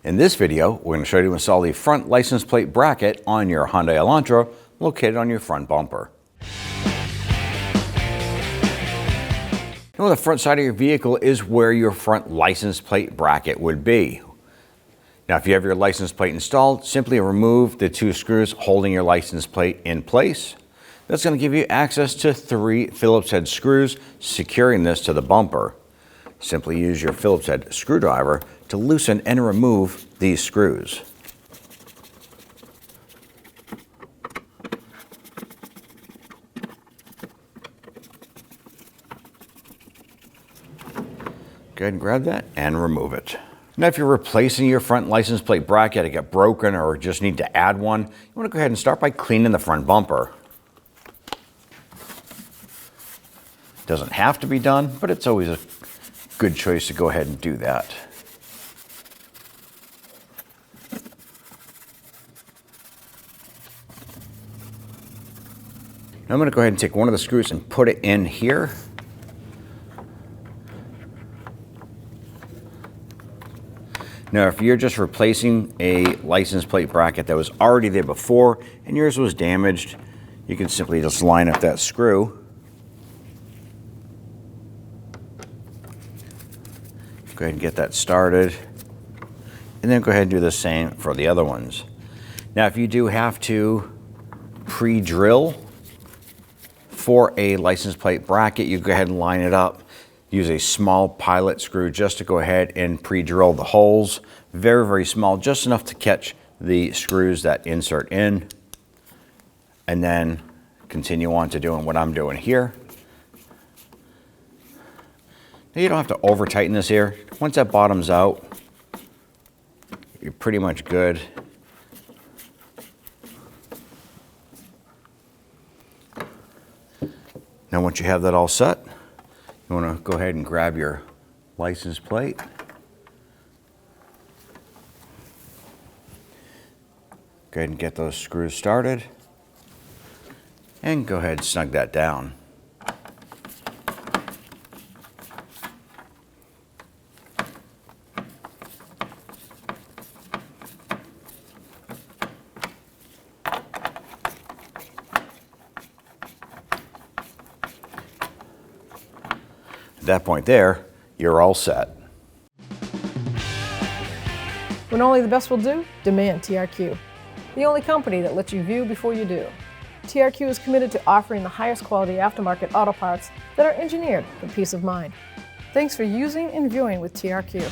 In this video, we're going to show you how to install the front license plate bracket on your Hyundai Elantra located on your front bumper. Now, the front side of your vehicle is where your front license plate bracket would be. Now, if you have your license plate installed, simply remove the two screws holding your license plate in place. That's going to give you access to 3 Phillips head screws securing this to the bumper. Simply use your Phillips head screwdriver to loosen and remove these screws. Go ahead and grab that and remove it. Now, if you're replacing your front license plate bracket, it got broken or just need to add one, you want to go ahead and start by cleaning the front bumper. Doesn't have to be done, but it's always a good choice to go ahead and do that. Now I'm going to go ahead and take one of the screws and put it in here. Now, if you're just replacing a license plate bracket that was already there before and yours was damaged, you can simply just line up that screw. Go ahead and get that started. And then go ahead and do the same for the other ones. Now, if you do have to pre-drill for a license plate bracket, you go ahead and line it up. Use a small pilot screw just to go ahead and pre-drill the holes. Very, very small, just enough to catch the screws that insert in. And then continue on to doing what I'm doing here. Now, you don't have to over tighten this here. Once that bottoms out, you're pretty much good. Now, once you have that all set, you want to go ahead and grab your license plate. Go ahead and get those screws started. And go ahead and snug that down. At that point there, you're all set. When only the best will do, demand TRQ. The only company that lets you view before you do. TRQ is committed to offering the highest quality aftermarket auto parts that are engineered for peace of mind. Thanks for using and viewing with TRQ.